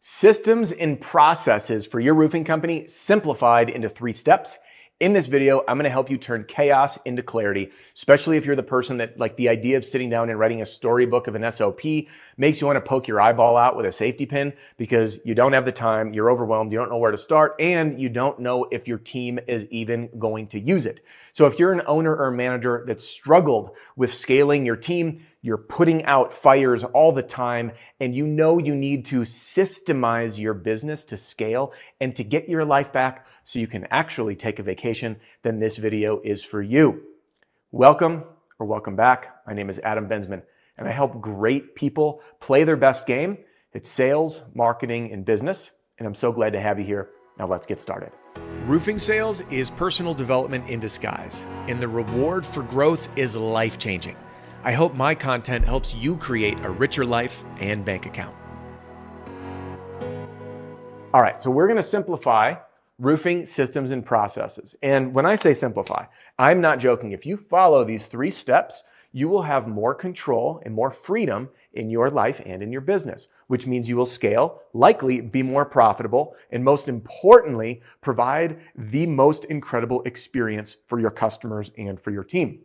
Systems and processes for your roofing company simplified into 3 steps. In this video, I'm going to help you turn chaos into clarity, especially if you're the person that the idea of sitting down and writing a storybook of an SOP makes you want to poke your eyeball out with a safety pin because you don't have the time, you're overwhelmed, you don't know where to start, and you don't know if your team is even going to use it. So if you're an owner or manager that struggled with scaling your team, you're putting out fires all the time, and you know you need to systemize your business to scale and to get your life back so you can actually take a vacation, then this video is for you. Welcome or welcome back. My name is Adam Bensman, and I help great people play their best game. It's sales, marketing, and business, and I'm so glad to have you here. Now let's get started. Roofing sales is personal development in disguise, and the reward for growth is life-changing. I hope my content helps you create a richer life and bank account. All right, so we're going to simplify roofing systems and processes. And when I say simplify, I'm not joking. If you follow these 3 steps, you will have more control and more freedom in your life and in your business, which means you will scale, likely be more profitable, and most importantly, provide the most incredible experience for your customers and for your team.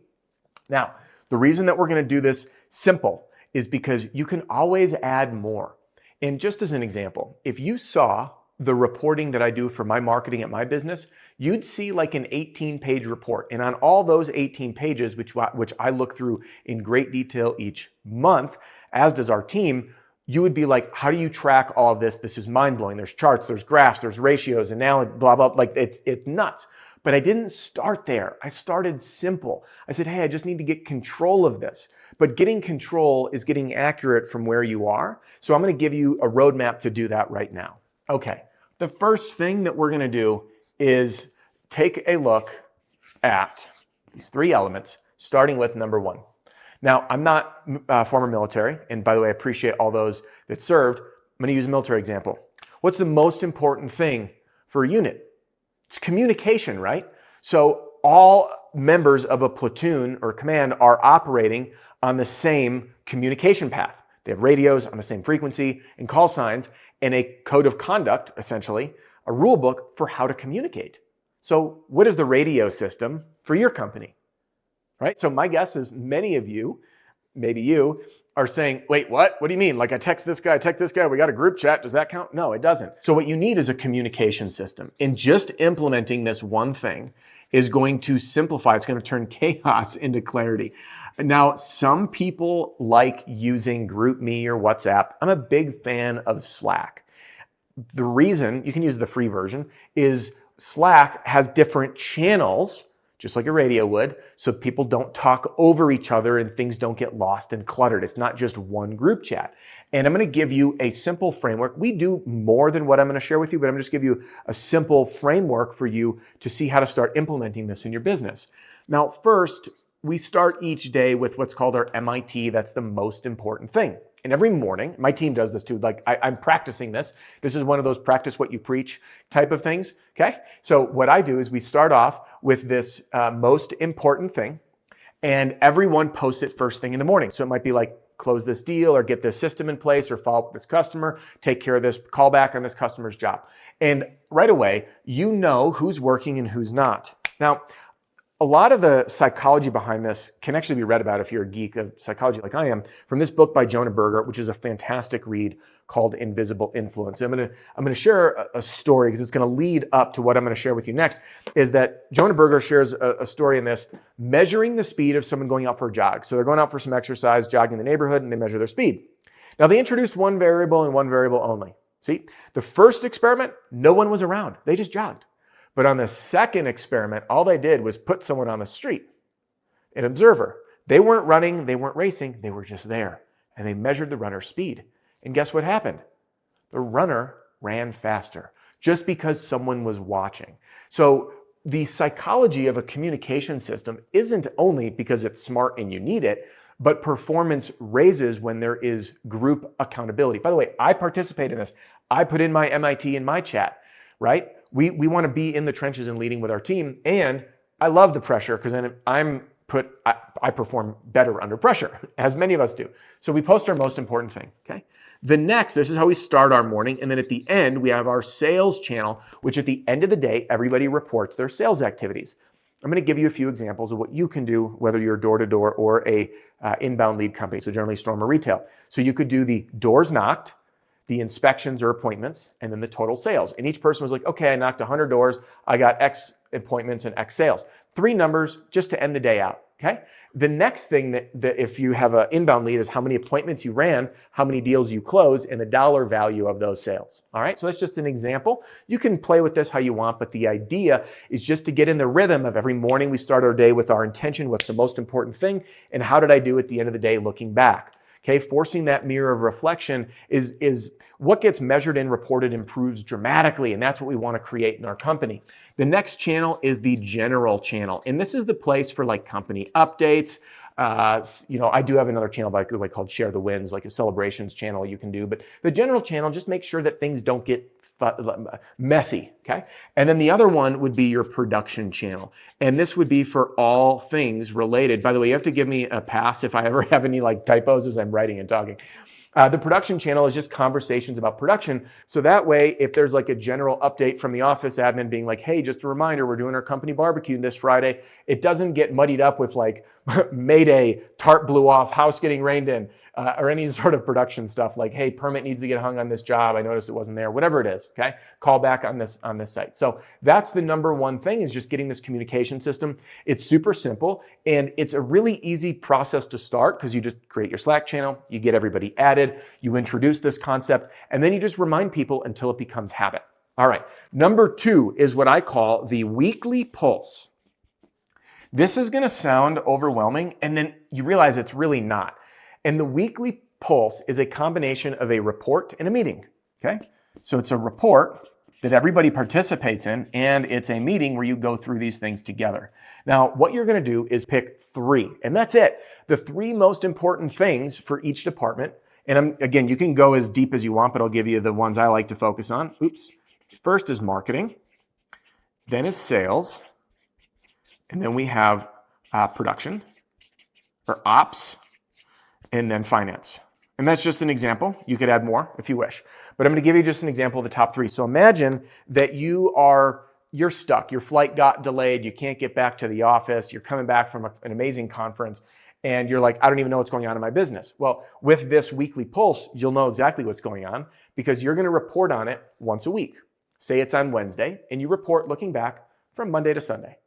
Now, the reason that we're going to do this simple is because you can always add more. And just as an example, if you saw the reporting that I do for my marketing at my business, you'd see like an 18-page report. And on all those 18 pages, which I look through in great detail each month, as does our team, you would be like, how do you track all of this? This is mind-blowing. There's charts, there's graphs, there's ratios, analogy, blah, blah, like it's nuts. But I didn't start there. I started simple. I said, hey, I just need to get control of this. But getting control is getting accurate from where you are. So I'm going to give you a roadmap to do that right now. Okay, the first thing that we're going to do is take a look at these 3 elements, starting with number 1. Now, I'm not former military, and by the way, I appreciate all those that served. I'm going to use a military example. What's the most important thing for a unit? It's communication, right? So all members of a platoon or command are operating on the same communication path. They have radios on the same frequency and call signs and a code of conduct, essentially, a rule book for how to communicate. So what is the radio system for your company, right? So my guess is many of you, maybe you, are saying, wait, what? What do you mean? Like I text this guy, we got a group chat. Does that count? No, it doesn't. So what you need is a communication system. And just implementing this one thing is going to simplify. It's going to turn chaos into clarity. Now, some people like using GroupMe or WhatsApp. I'm a big fan of Slack. The reason, you can use the free version, is Slack has different channels, just like a radio would, so people don't talk over each other and things don't get lost and cluttered. It's not just one group chat. And I'm going to give you a simple framework. We do more than what I'm going to share with you, but I'm just give you a simple framework for you to see how to start implementing this in your business. Now, first, we start each day with what's called our MIT. That's the most important thing. And every morning, my team does this too. I'm practicing this. This is one of those practice what you preach type of things. Okay. So what I do is we start off with this most important thing, and everyone posts it first thing in the morning. So it might be like close this deal or get this system in place or follow up with this customer, take care of this callback on this customer's job. And right away, you know who's working and who's not. Now, a lot of the psychology behind this can actually be read about if you're a geek of psychology like I am, from this book by Jonah Berger, which is a fantastic read called Invisible Influence. I'm going to share a story because it's going to lead up to what I'm going to share with you next, is that Jonah Berger shares a story in this, measuring the speed of someone going out for a jog. So they're going out for some exercise, jogging in the neighborhood, and they measure their speed. Now they introduced one variable and one variable only. See, the first experiment, no one was around. They just jogged. But on the second experiment, all they did was put someone on the street, an observer. They weren't running, they weren't racing, they were just there. And they measured the runner's speed. And guess what happened? The runner ran faster just because someone was watching. So the psychology of a communication system isn't only because it's smart and you need it, but performance raises when there is group accountability. By the way, I participate in this. I put in my MIT in my chat, right? We want to be in the trenches and leading with our team. And I love the pressure because then I'm I perform better under pressure, as many of us do. So we post our most important thing, okay? This is how we start our morning. And then at the end, we have our sales channel, which at the end of the day, everybody reports their sales activities. I'm going to give you a few examples of what you can do, whether you're door-to-door or a inbound lead company, so generally storm or retail. So you could do the doors knocked, the inspections or appointments, and then the total sales. And each person was like, okay, I knocked 100 doors, I got X appointments and X sales. 3 numbers just to end the day out, okay? The next thing that if you have an inbound lead is how many appointments you ran, how many deals you closed, and the dollar value of those sales, all right? So that's just an example. You can play with this how you want, but the idea is just to get in the rhythm of every morning we start our day with our intention, what's the most important thing, and how did I do at the end of the day looking back. Okay, forcing that mirror of reflection is what gets measured and reported improves dramatically, and that's what we want to create in our company. The next channel is the general channel, and this is the place for like company updates. I do have another channel called Share the Wins, like a celebrations channel you can do, but the general channel, just make sure that things don't get messy, okay? And then the other one would be your production channel. And this would be for all things related. By the way, you have to give me a pass if I ever have any like typos as I'm writing and talking. The production channel is just conversations about production. So that way, if there's like a general update from the office admin being like, hey, just a reminder, we're doing our company barbecue this Friday, it doesn't get muddied up with like Mayday, tarp blew off, house getting rained in, or any sort of production stuff like, hey, permit needs to get hung on this job. I noticed it wasn't there, whatever it is, okay? Call back on this site. So that's the number one thing is just getting this communication system. It's super simple and it's a really easy process to start because you just create your Slack channel, you get everybody added, you introduce this concept, and then you just remind people until it becomes habit. All right, number 2 is what I call the weekly pulse. This is gonna sound overwhelming and then you realize it's really not. And the weekly pulse is a combination of a report and a meeting, okay? So it's a report that everybody participates in, and it's a meeting where you go through these things together. Now, what you're gonna do is pick 3, and that's it. The 3 most important things for each department, and again, you can go as deep as you want, but I'll give you the ones I like to focus on. First is marketing, then is sales, and then we have production, or ops, and then finance. And that's just an example. You could add more if you wish. But I'm going to give you just an example of the top 3. So imagine that you're stuck. Your flight got delayed. You can't get back to the office. You're coming back from an amazing conference. And you're like, I don't even know what's going on in my business. Well, with this weekly pulse, you'll know exactly what's going on because you're going to report on it once a week. Say it's on Wednesday, and you report looking back from Monday to Sunday.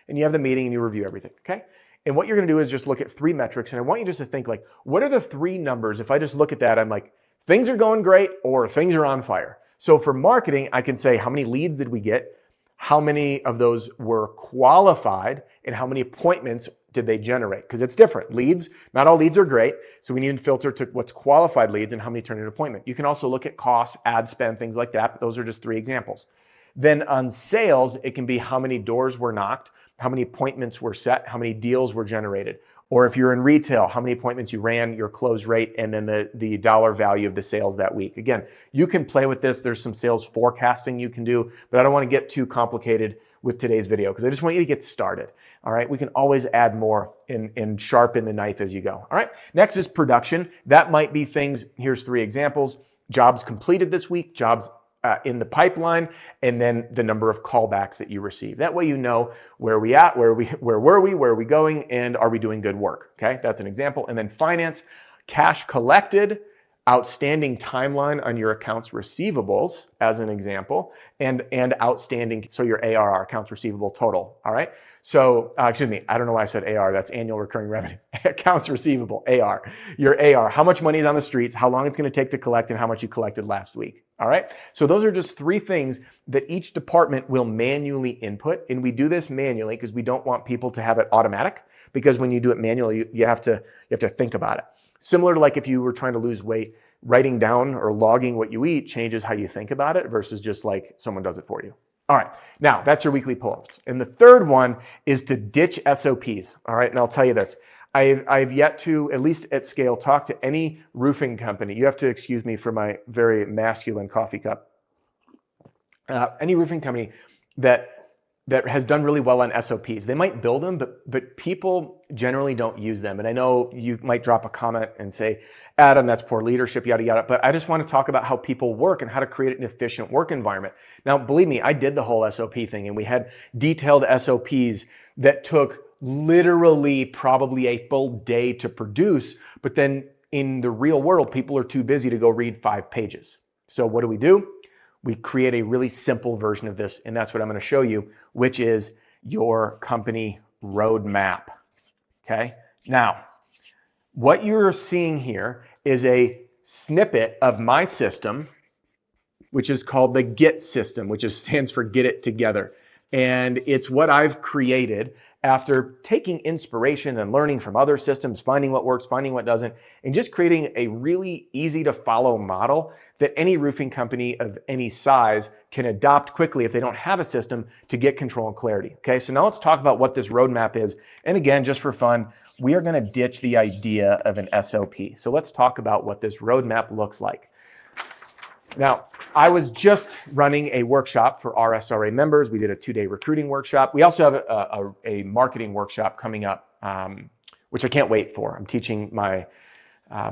And you have the meeting and you review everything, okay? And what you're going to do is just look at 3 metrics. And I want you just to think like, what are the 3 numbers? If I just look at that, I'm like, things are going great or things are on fire. So for marketing, I can say how many leads did we get? How many of those were qualified? And how many appointments did they generate? Because it's different. Leads, not all leads are great. So we need to filter to what's qualified leads and how many turn into appointment. You can also look at costs, ad spend, things like that. But those are just 3 examples. Then on sales, it can be how many doors were knocked, how many appointments were set, how many deals were generated. Or if you're in retail, how many appointments you ran, your close rate, and then the dollar value of the sales that week. Again, you can play with this. There's some sales forecasting you can do, but I don't want to get too complicated with today's video because I just want you to get started. All right, we can always add more and sharpen the knife as you go. All right, next is production. That might be things, here's 3 examples. Jobs completed this week, jobs in the pipeline, and then the number of callbacks that you receive. That way you know where we at, where are we going, and are we doing good work, okay? That's an example. And then finance, cash collected, outstanding timeline on your accounts receivables as an example, and outstanding, so your ARR, accounts receivable total, all right? So, excuse me, I don't know why I said AR, that's annual recurring revenue. Accounts receivable, AR. Your AR, how much money is on the streets, how long it's gonna take to collect, and how much you collected last week, all right? So those are just 3 things that each department will manually input, and we do this manually because we don't want people to have it automatic, because when you do it manually, you have to think about it. Similar to like if you were trying to lose weight, writing down or logging what you eat changes how you think about it versus just like someone does it for you. All right, now that's your weekly pull-ups. And the third one is to ditch SOPs. All right, and I'll tell you this. I've yet to, at least at scale, talk to any roofing company. You have to excuse me for my very masculine coffee cup. Any roofing company that that has done really well on SOPs. They might build them, but people generally don't use them. And I know you might drop a comment and say, Adam, that's poor leadership, yada, yada. But I just want to talk about how people work and how to create an efficient work environment. Now, believe me, I did the whole SOP thing, and we had detailed SOPs that took literally probably a full day to produce. But then in the real world, people are too busy to go read 5 pages. So what do? We create a really simple version of this, and that's what I'm going to show you, which is your company roadmap. Okay? Now, what you're seeing here is a snippet of my system, which is called the Git System, which stands for Get It Together. And it's what I've created after taking inspiration and learning from other systems, finding what works, finding what doesn't, and just creating a really easy to follow model that any roofing company of any size can adopt quickly if they don't have a system to get control and clarity. Okay, so now let's talk about what this roadmap is. And again, just for fun, we are going to ditch the idea of an SOP. So let's talk about what this roadmap looks like. Now, I was just running a workshop for RSRA members. We did a 2-day recruiting workshop. We also have a marketing workshop coming up, which I can't wait for. I'm teaching my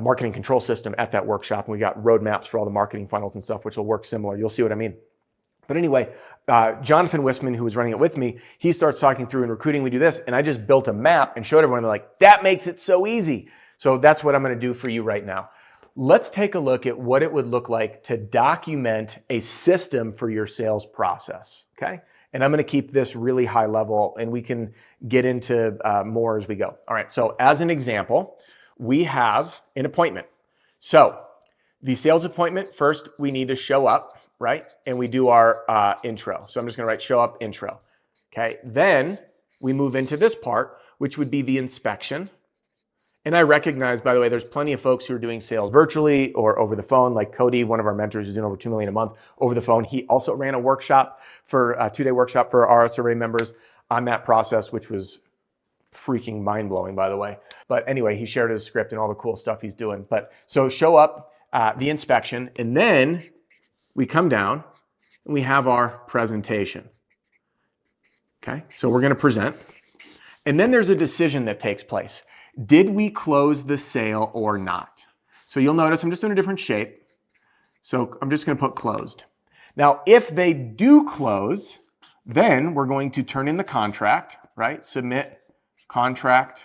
marketing control system at that workshop, and we got roadmaps for all the marketing funnels and stuff, which will work similar. You'll see what I mean. But anyway, Jonathan Bensman, who was running it with me, he starts talking through in recruiting, we do this, and I just built a map and showed everyone. They're like, that makes it so easy. So that's what I'm going to do for you right now. Let's take a look at what it would look like to document a system for your sales process, okay? And I'm going to keep this really high level, and we can get into more as we go. All right, so as an example, we have an appointment. So the sales appointment, first we need to show up, right? And we do our intro. So I'm just going to write show up intro, okay? Then we move into this part, which would be the inspection. And I recognize, by the way, there's plenty of folks who are doing sales virtually or over the phone, like Cody, one of our mentors, is doing over $2 million a month over the phone. He also ran a workshop for a 2-day workshop for RSRA members on that process, which was freaking mind-blowing, by the way. But anyway, he shared his script and all the cool stuff he's doing. But so show up, the inspection, and then we come down and we have our presentation. Okay, so we're going to present. And then there's a decision that takes place. Did we close the sale or not? So you'll notice I'm just doing a different shape. So I'm just going to put closed. Now, if they do close, then we're going to turn in the contract, right? Submit contract,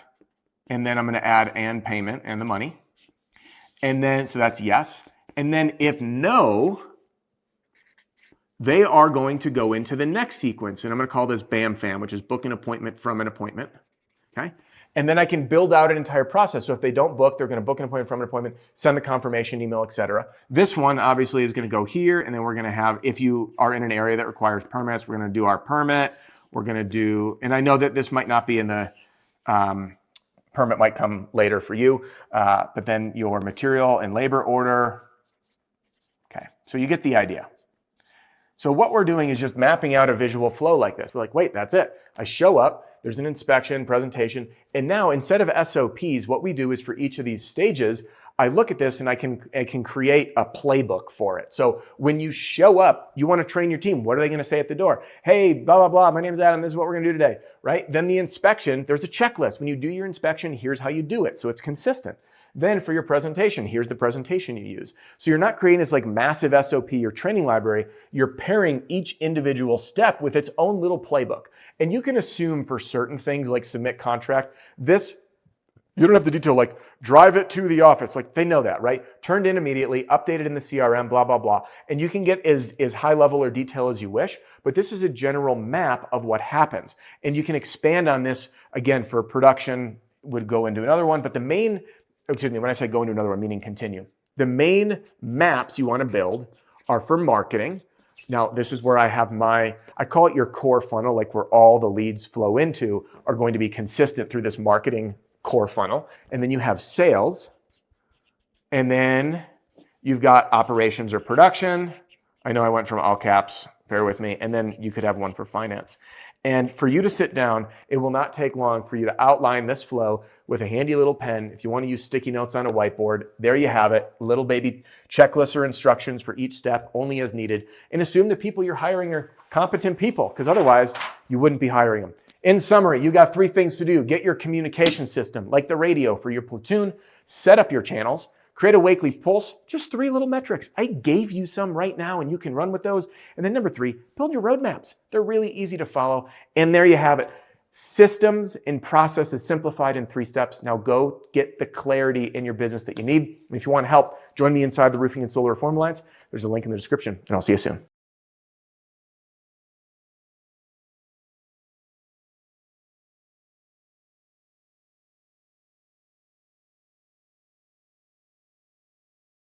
and then I'm going to add and payment and the money. And then, so that's yes. And then if no, they are going to go into the next sequence. And I'm going to call this BAM FAM, which is book an appointment from an appointment. Okay. And then I can build out an entire process. So if they don't book, they're going to book an appointment from an appointment, send the confirmation email, etc. This one obviously is going to go here, and then we're going to have, if you are in an area that requires permits, we're going to do our permit. We're going to do, and I know that this might not be in the, permit might come later for you, but then your material and labor order. Okay, so you get the idea. So what we're doing is just mapping out a visual flow like this. We're like, wait, that's it. I show up. There's an inspection, presentation, and now instead of SOPs, what we do is for each of these stages, I look at this and I can create a playbook for it. So when you show up, you want to train your team. What are they going to say at the door? Hey, blah, blah, blah, my name's Adam, this is what we're going to do today, right? Then the inspection, there's a checklist. When you do your inspection, here's how you do it. So it's consistent. Then for your presentation, here's the presentation you use. So you're not creating this like massive SOP or training library. You're pairing each individual step with its own little playbook. And you can assume for certain things like submit contract, this, you don't have the detail like drive it to the office. Like they know that, right? Turned in immediately, updated in the CRM, blah, blah, blah. And you can get as high level or detail as you wish, but this is a general map of what happens. And you can expand on this again for production, would go into another one, but the main, excuse me, when I say go into another one, meaning continue. The main maps you want to build are for marketing. Now, this is where I have I call it your core funnel, like where all the leads flow into are going to be consistent through this marketing core funnel. And then you have sales. And then you've got operations or production. I know I went from all caps, bear with me. And then you could have one for finance. And for you to sit down, it will not take long for you to outline this flow with a handy little pen. If you want to use sticky notes on a whiteboard, there you have it. Little baby checklists or instructions for each step, only as needed. And assume the people you're hiring are competent people, because otherwise you wouldn't be hiring them. In summary, you got 3 things to do. Get your communication system, like the radio for your platoon, set up your channels, create a weekly pulse, just 3 little metrics. I gave you some right now and you can run with those. And then number 3, build your roadmaps. They're really easy to follow. And there you have it. Systems and processes simplified in 3 steps. Now go get the clarity in your business that you need. And if you want help, join me inside the Roofing and Solar Reform Alliance. There's a link in the description, and I'll see you soon.